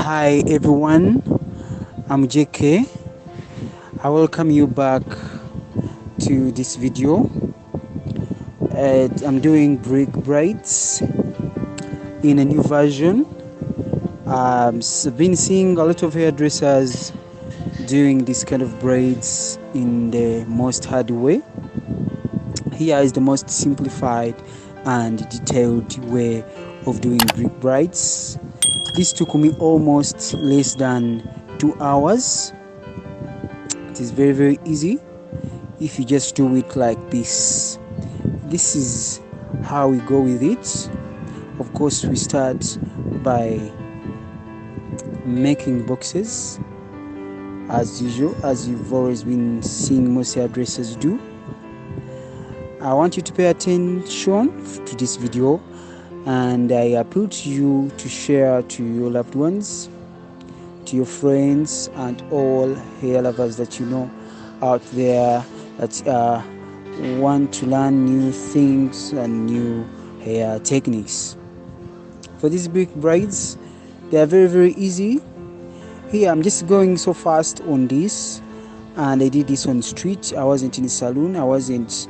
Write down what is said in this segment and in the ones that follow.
Hi everyone, I'm JK. I welcome you back to this video. I'm doing braids in a new version. I've been seeing a lot of hairdressers doing this kind of braids in the most hard way. Here is the most simplified and detailed way of doing braids. This took me almost less than 2 hours. It is very easy if you just do it like this. This is how we go with it. Of course, we start by making boxes as usual, as you've always been seeing most hairdressers do. I want you to pay attention to this video, and I appeal to you to share to your loved ones, to your friends, and all hair lovers that you know out there that want to learn new things and new hair techniques. For these big braids, they are very easy. Here I'm just going so fast on this, and I did this on the street. I wasn't in a salon, I wasn't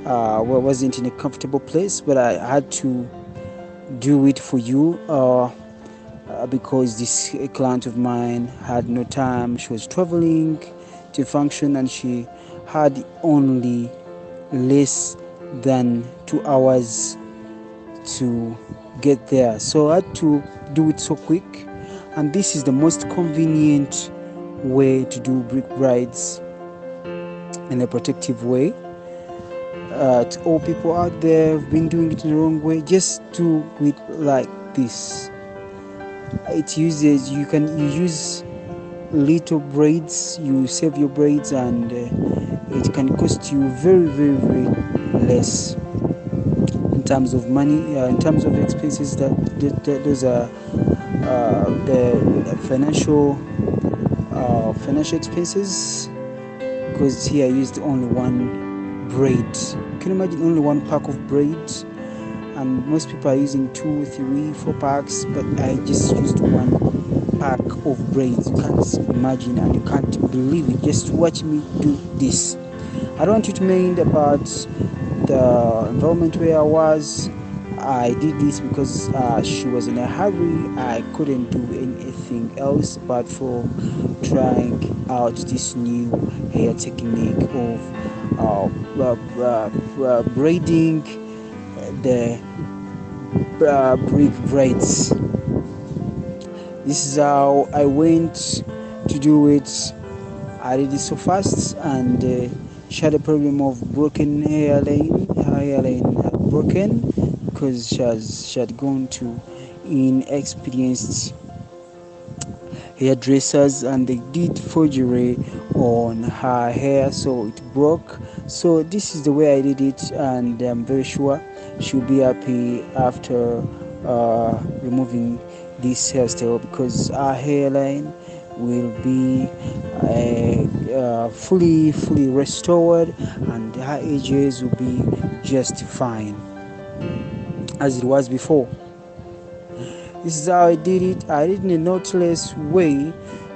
in a comfortable place, but I had to do it for you because this client of mine had no time. She was traveling to function and she had only less than 2 hours to get there, so I had to do it so quick. And this is the most convenient way to do braids in a protective way. To all people out there who've been doing it in the wrong way, just do it like this. You use little braids, you save your braids, and it can cost you very less in terms of money, in terms of expenses. Those are the financial expenses, because here I used only one braid. Can you imagine only one pack of braid? And most people are using 2, 3, 4 packs, but I just used one pack of braids. You can't imagine and you can't believe it. Just watch me do this. I don't want you to mind about the environment where I was. I did this because she was in a hurry. I couldn't do anything else but for trying out this new hair technique of braiding the braids. This is how I went to do it. I did it so fast, and she had a problem of broken hairline. Her hairline had broken because she had gone to inexperienced hairdressers and they did forgery on her hair, so it broke. So this is the way I did it, and I'm very sure she'll be happy after removing this hairstyle, because our hairline will be fully restored and her edges will be just fine as it was before. This is how I did it. I did it in a knotless way,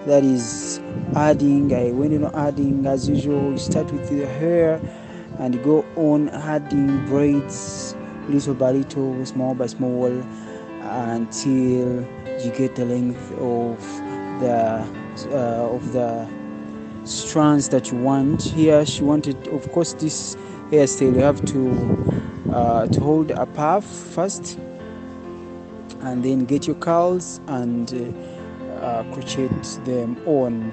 that is I went on adding as usual. You start with the hair and go on adding braids little by little, small by small, until you get the length of the strands that you want. Here she wanted, of course, this hairstyle you have to hold a puff first, and then get your curls and crochet them on.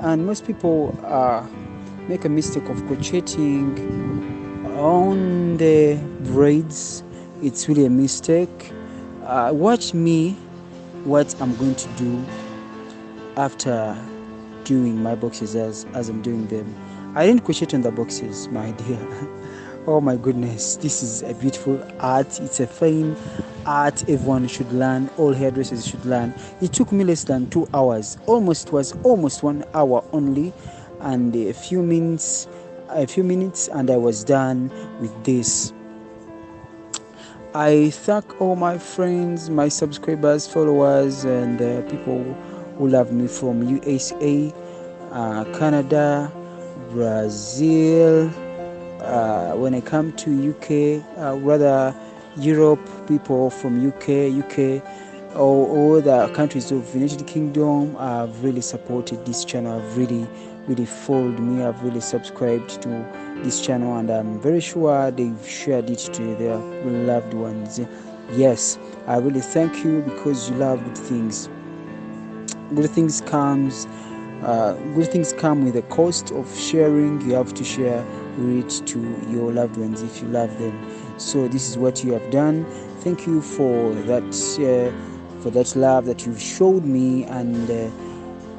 And most people make a mistake of crocheting on the braids. It's really a mistake. Watch me what I'm going to do after doing my boxes as I'm doing them. I didn't crochet on the boxes, my dear. Oh my goodness, this is a beautiful art. It's a fine art everyone should learn, all hairdressers should learn. It took me less than 2 hours. It was almost 1 hour only, and a few minutes and I was done with this. I thank all my friends, my subscribers, followers, and people who love me from USA, Canada, Brazil. When I come to UK, rather Europe, people from UK, or the countries of United Kingdom have really supported this channel, have really followed me, have really subscribed to this channel, and I'm very sure they've shared it to their loved ones. Yes, I really thank you because you love good things. Good things come with a cost of sharing. You have to share it to your loved ones if you love them. So this is what you have done. Thank you for that love that you've showed me, and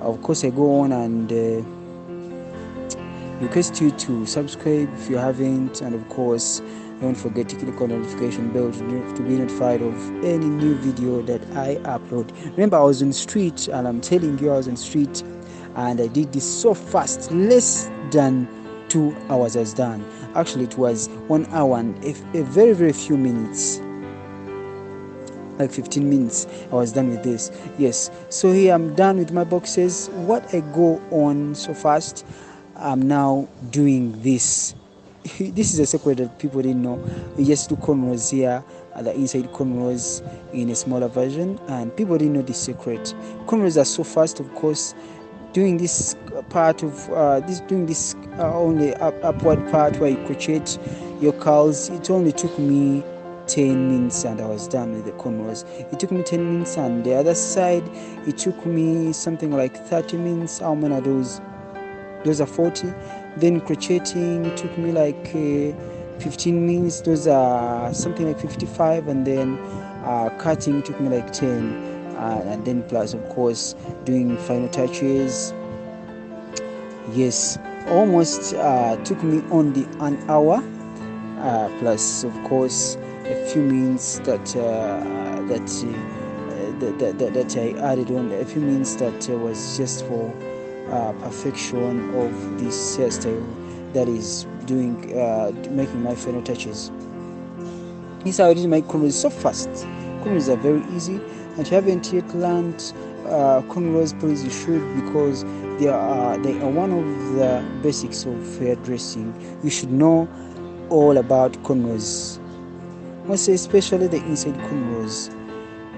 of course I go on and request you to subscribe if you haven't, and of course don't forget to click on the notification bell to be notified of any new video that I upload. Remember, I was on the street, and I'm telling you, I was on the street and I did this so fast. Less than 2 hours I was done. Actually, it was 1 hour and a very few minutes, like 15 minutes I was done with this. Yes, so here I'm done with my boxes. What I go on so fast, I'm now doing this. This is a secret that people didn't know. We just do cornrows here, the inside cornrows in a smaller version, and people didn't know this secret. Cornrows are so fast, of course. Doing this part of doing this only upward part where you crochet your curls, it only took me 10 minutes and I was done with the cornrows. It took me 10 minutes, and the other side it took me something like 30 minutes. How many are those? Those are 40. Then crocheting, it took me like 15 minutes. Those are something like 55. And then cutting took me like 10. And then plus, of course, doing final touches. Yes, almost took me only an hour. Plus, of course, a few minutes that I added on. A few minutes that was just for perfection of this hairstyle, that is doing making my final touches. This is how I did my cornrows so fast. Cornrows are very easy, and if you haven't yet learned cornrows, please you should, because they are one of the basics of hairdressing. You should know all about cornrows, most especially the inside cornrows.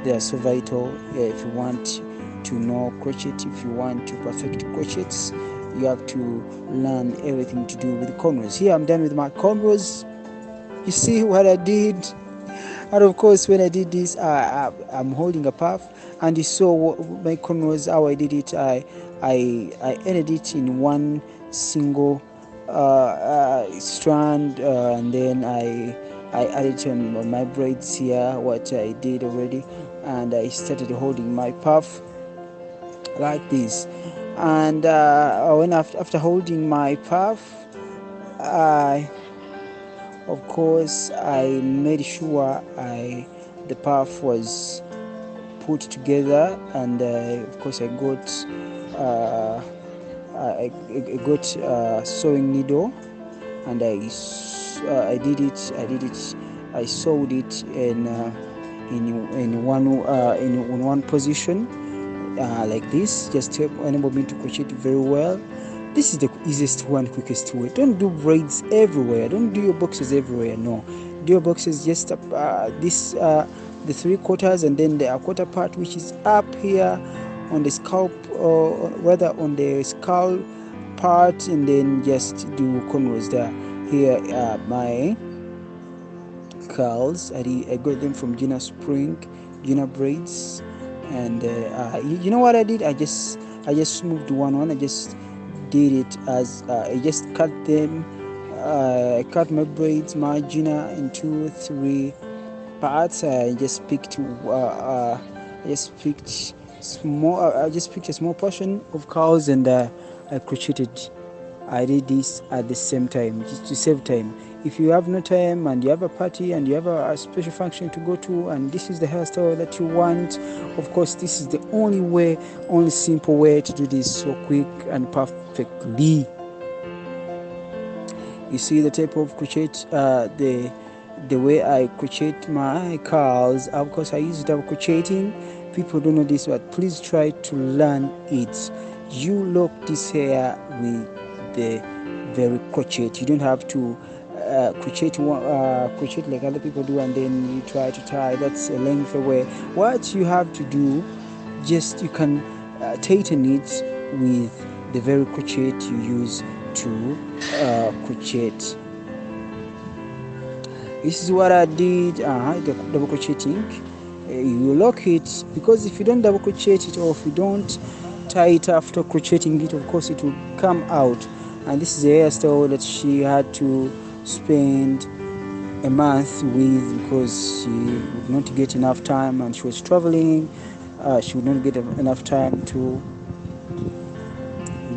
They are so vital. If you want to know crochet, if you want to perfect crochets, you have to learn everything to do with cornrows. Here I'm done with my cornrows. You see what I did? And of course, when I did this, I'm holding a puff, and you saw my cornrows, how I did it. I ended it in one single strand, and then I added on my braids here, what I did already, and I started holding my puff like this. And when after holding my puff, of course I made sure the puff was put together, and of course I got sewing needle, and I sewed it in one position, like this, just to enable me to crochet it very well. This is the easiest one, quickest way. Don't do braids everywhere. Don't do your boxes everywhere. No, do your boxes just the 3/4, and then the quarter part, which is up here on the scalp, or rather on the skull part, and then just do cornrows there. Here are my curls. I got them from Gina Braids, and you know what I did? I just moved one. I just did it as I just cut them. I cut my braids, my Gina, into 3 parts. I just picked a small portion of curls, and I crocheted. I did this at the same time, just to save time. If you have no time and you have a party and you have a special function to go to, and this is the hairstyle that you want, of course this is the only simple way to do this so quick and perfectly. You see the type of crochet, the way I crochet my curls. Of course I use double crocheting. people don't know this, but please try to learn it. You lock this hair with the very crochet. You don't have to crochet like other people do, and then you try to tie. That's a length away. What you have to do, just you can tighten it with the very crochet you use to crochet. This is what I did. Double crocheting. You lock it, because if you don't double crochet it, or if you don't tie it after crocheting it, of course it will come out. And this is a hairstyle that she had to spend a month with, because she would not get enough time, and she was traveling. She would not get enough time to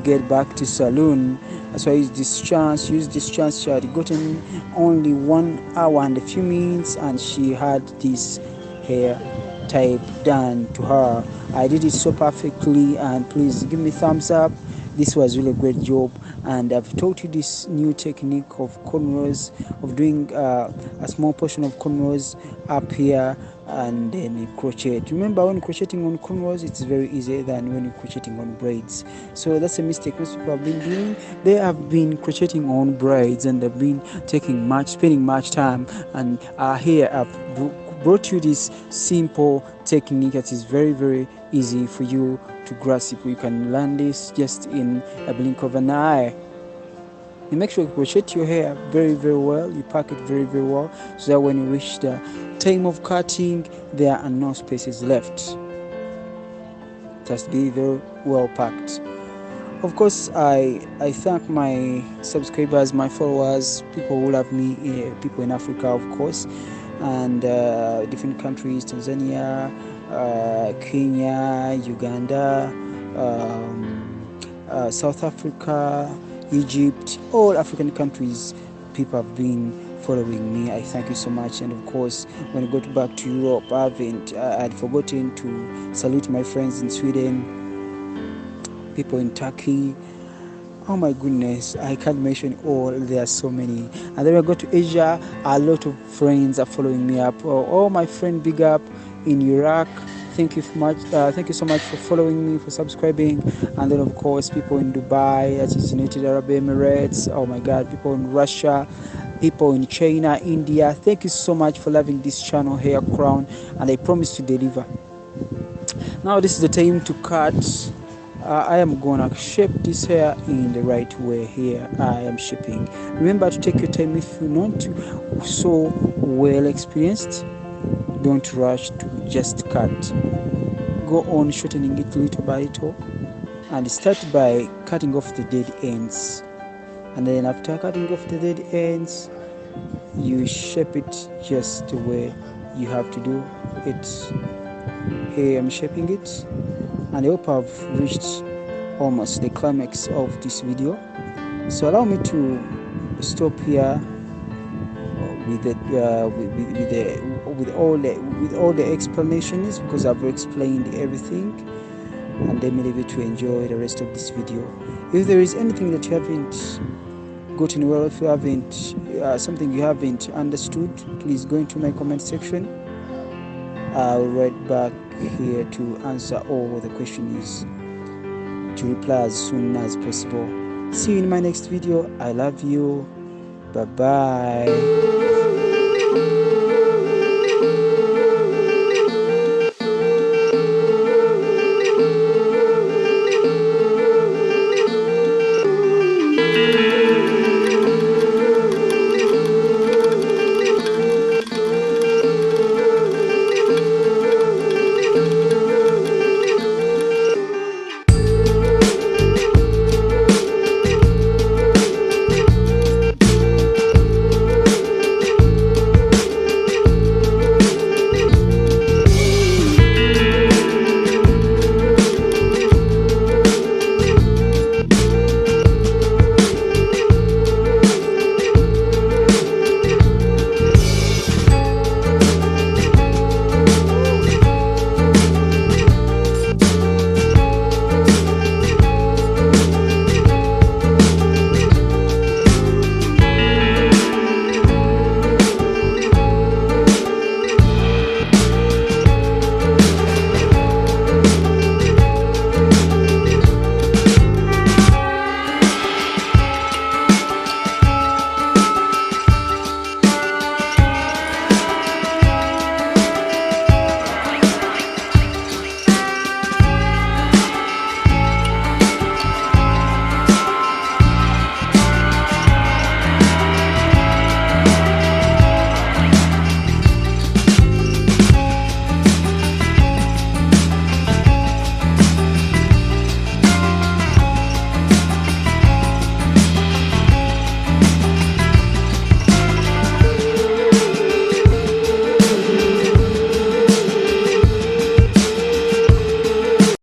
get back to salon. So I used this chance. She had gotten only 1 hour and a few minutes, and she had this hair type done to her. I did it so perfectly, and please give me thumbs up. This was really a great job, and I've taught you this new technique of cornrows, of doing a small portion of cornrows up here, and then you crochet. Remember, when crocheting on cornrows, it's very easy than when you're crocheting on braids. So that's a mistake most people have been doing. They have been crocheting on braids, and they've been spending much time. And here I've brought you this simple technique that is very, very easy for you to grasp. You can learn this just in a blink of an eye. You make sure you crochet your hair very, very well. You pack it very, very well, so that when you reach the time of cutting, there are no spaces left. Just be very well packed. Of course, I thank my subscribers, my followers, people who love me, people in Africa, of course, and different countries: Tanzania, Kenya, Uganda, South Africa, Egypt, all African countries. People have been following me. I thank you so much. And of course, when I got back to Europe, I'd forgotten to salute my friends in Sweden, people in Turkey. Oh my goodness, I can't mention all. There are so many. And then I go to Asia. A lot of friends are following me up. Oh, my friend, big up in Iraq. Thank you so much. Thank you so much for following me, for subscribing. And then of course, people in Dubai, that is United Arab Emirates. Oh my God, people in Russia, people in China, India. Thank you so much for loving this channel, Hair Crown, and I promise to deliver. Now this is the time to cut. I am gonna shape this hair in the right way. Here I am shaping. Remember to take your time. If you're not so well experienced, don't rush to just cut. Go on shortening it little by little, and start by cutting off the dead ends. And then after cutting off the dead ends, you shape it just the way you have to do it. Here I'm shaping it, and I hope I've reached almost the climax of this video. So allow me to stop here with all the explanations, because I've explained everything, and let me leave you to enjoy the rest of this video. If there is anything that you haven't gotten well, if you haven't something you haven't understood, please go into my comment section. I'll write back here to answer all the questions, to reply as soon as possible. See you in my next video. I love you. Bye bye.